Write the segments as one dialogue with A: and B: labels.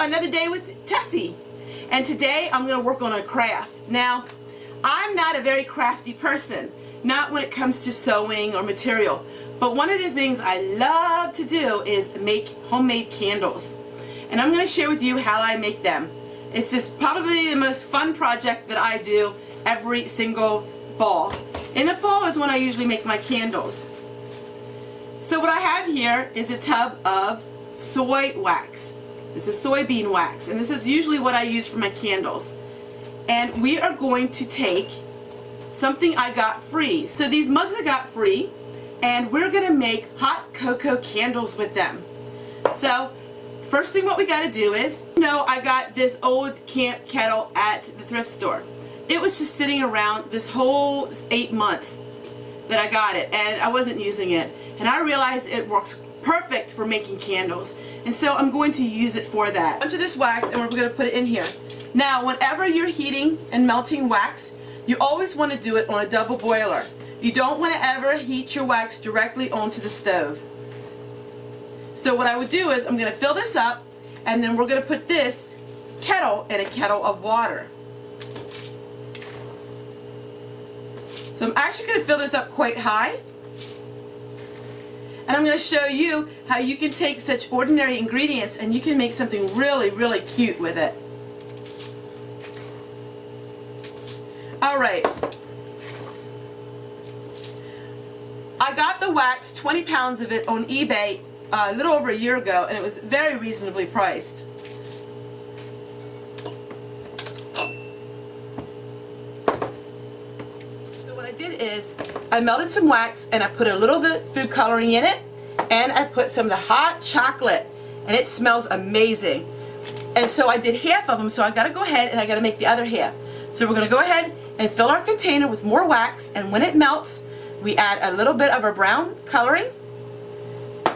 A: another day with Tessie, and today I'm going to work on a craft. Now, I'm not a very crafty person, not when it comes to sewing or material, but one of the things I love to do is make homemade candles, and I'm going to share with you how I make them. It's just probably the most fun project that I do every single fall. In the fall is when I usually make my candles. So what I have here is a tub of soy wax. This is soybean wax, and this is usually what I use for my candles. And we are going to take something I got free. So these mugs I got free, and we're going to make hot cocoa candles with them. So first thing what we got to do is, I got this old camp kettle at the thrift store. It was just sitting around this whole 8 months that I got it, and I wasn't using it. And I realized it works perfect for making candles. And so I'm going to use it for that. A bunch of this wax, and we're going to put it in here. Now, whenever you're heating and melting wax, you always want to do it on a double boiler. You don't want to ever heat your wax directly onto the stove. So what I would do is I'm going to fill this up, and then we're going to put this kettle in a kettle of water. So I'm actually going to fill this up quite high, and I'm going to show you how you can take such ordinary ingredients and you can make something really, really cute with it. Alright, I got the wax, 20 pounds of it, on eBay a little over a year ago, and it was very reasonably priced. Is I melted some wax and I put a little of the food coloring in it, and I put some of the hot chocolate, and it smells amazing. And so I did half of them, so I got to go ahead and I got to make the other half. So we're going to go ahead and fill our container with more wax, and when it melts we add a little bit of our brown coloring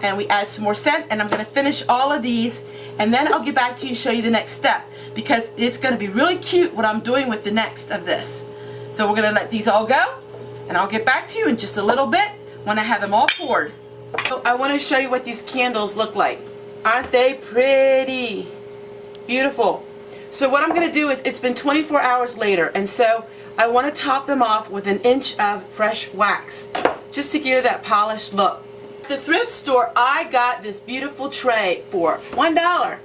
A: and we add some more scent, and I'm going to finish all of these, and then I'll get back to you and show you the next step, because it's going to be really cute what I'm doing with the next of this. So we're going to let these all go, and I'll get back to you in just a little bit when I have them all poured. So I want to show you what these candles look like. Aren't they pretty? Beautiful. So what I'm going to do is, it's been 24 hours later, and so I want to top them off with an inch of fresh wax, just to give that polished look. At the thrift store, I got this beautiful tray for $1.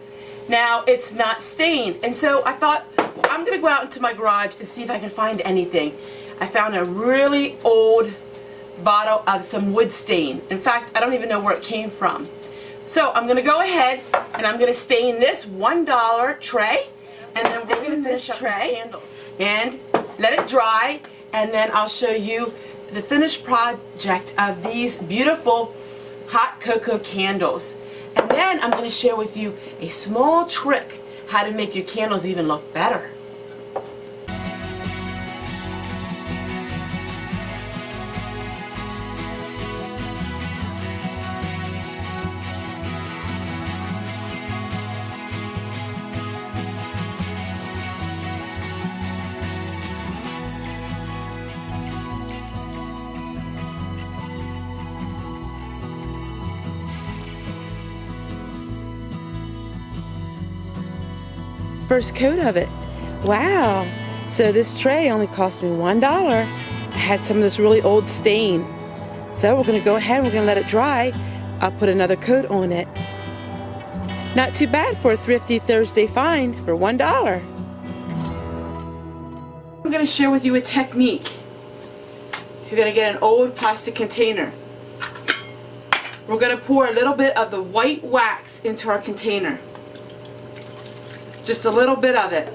A: Now, it's not stained, and so I thought, I'm going to go out into my garage and see if I can find anything. I found a really old bottle of some wood stain. In fact, I don't even know where it came from. So I'm going to go ahead and I'm going to stain this $1 tray, and then we're going to finish up these candles and let it dry, and then I'll show you the finished project of these beautiful hot cocoa candles. And then I'm going to share with you a small trick how to make your candles even look better. First coat of it. Wow. So this tray only cost me $1. I had some of this really old stain. So we're going to go ahead and we're going to let it dry. I'll put another coat on it. Not too bad for a thrifty Thursday find for $1. I'm going to share with you a technique. You're going to get an old plastic container. We're going to pour a little bit of the white wax into our container. Just a little bit of it.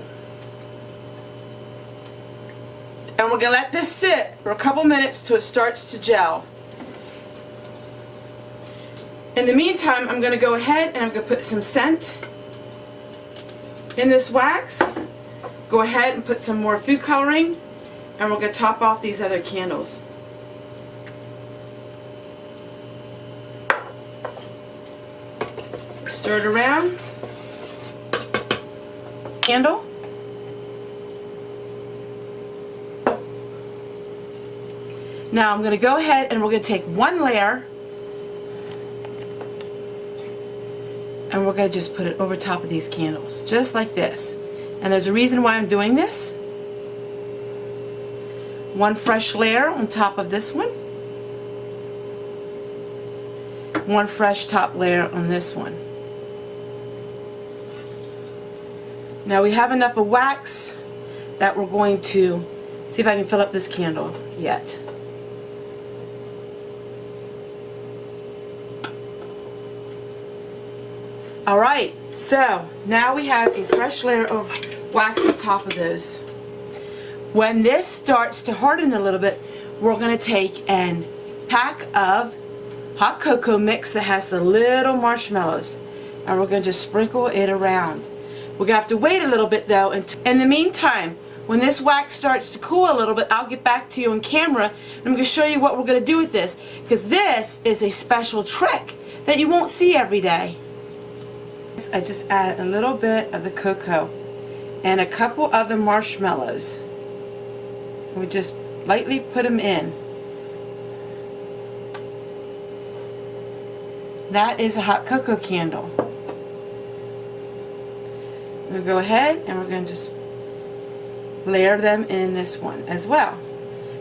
A: And we're going to let this sit for a couple minutes till it starts to gel. In the meantime, I'm going to go ahead and I'm going to put some scent in this wax. Go ahead and put some more food coloring, and we're going to top off these other candles. Stir it around. Candle. Now I'm going to go ahead and we're going to take one layer, And we're going to just put it over top of these candles, just like this. And there's a reason why I'm doing this. One fresh layer on top of this one. One fresh top layer on this one. Now we have enough of wax that we're going to see if I can fill up this candle yet. Alright, so now we have a fresh layer of wax on top of those. When this starts to harden a little bit, we're going to take a pack of hot cocoa mix that has the little marshmallows, and we're going to just sprinkle it around. We're going to have to wait a little bit though. In the meantime, when this wax starts to cool a little bit, I'll get back to you on camera and I'm going to show you what we're going to do with this, because this is a special trick that you won't see every day. I just added a little bit of the cocoa and a couple of the marshmallows. We just lightly put them in. That is a hot cocoa candle. We'll go ahead and we're going to just layer them in this one as well.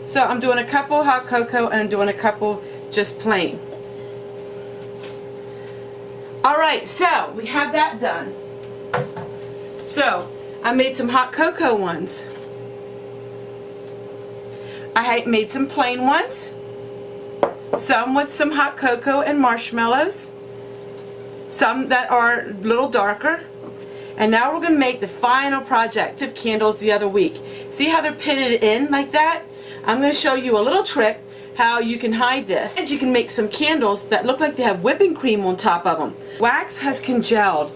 A: So I'm doing a couple hot cocoa and I'm doing a couple just plain. Alright, so we have that done. So I made some hot cocoa ones. I made some plain ones. Some with some hot cocoa and marshmallows. Some that are a little darker. And now we're going to make the final project of candles the other week. See how they're pitted in like that? I'm going to show you a little trick how you can hide this. And you can make some candles that look like they have whipping cream on top of them. Wax has congealed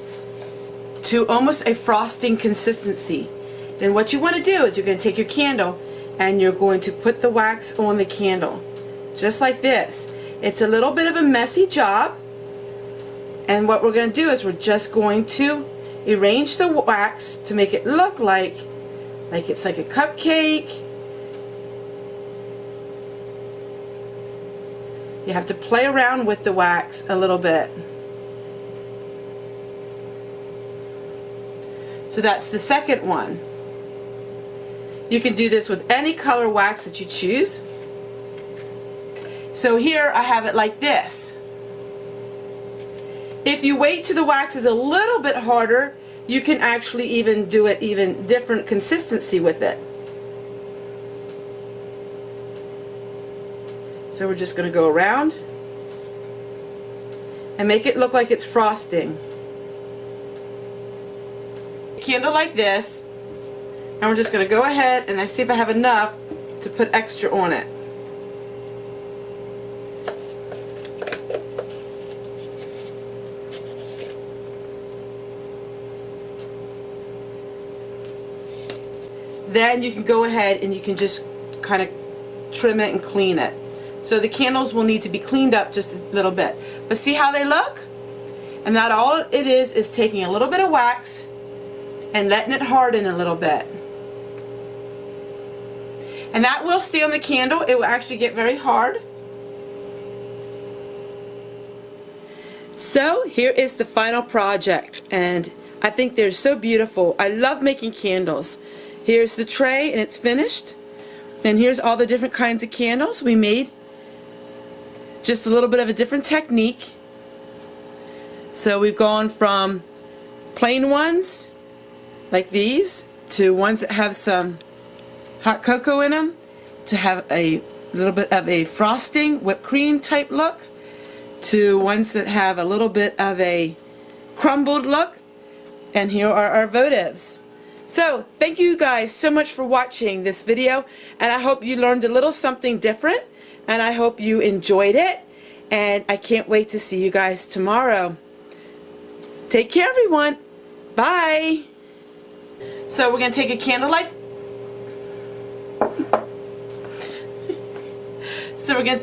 A: to almost a frosting consistency. Then what you want to do is you're going to take your candle and you're going to put the wax on the candle. Just like this. It's a little bit of a messy job. And what we're going to do is we're just going to arrange the wax to make it look like it's like a cupcake. You have to play around with the wax a little bit. So that's the second one. You can do this with any color wax that you choose. So here I have it like this. If you wait till the wax is a little bit harder, you can actually even do it even different consistency with it. So we're just going to go around and make it look like it's frosting. A candle like this, and we're just going to go ahead and I see if I have enough to put extra on it. Then you can go ahead and you can just kind of trim it and clean it. So the candles will need to be cleaned up just a little bit. But see how they look? And that all it is taking a little bit of wax and letting it harden a little bit. And that will stay on the candle. It will actually get very hard. So here is the final project, and I think they're so beautiful. I love making candles. Here's the tray and it's finished. And here's all the different kinds of candles we made. Just a little bit of a different technique. So we've gone from plain ones like these to ones that have some hot cocoa in them, to have a little bit of a frosting, whipped cream type look, to ones that have a little bit of a crumbled look. And here are our votives. So thank you guys so much for watching this video, and I hope you learned a little something different, and I hope you enjoyed it, and I can't wait to see you guys tomorrow. Take care, everyone. Bye. So we're going to take a candle like so we're going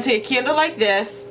A: to take a candle like this.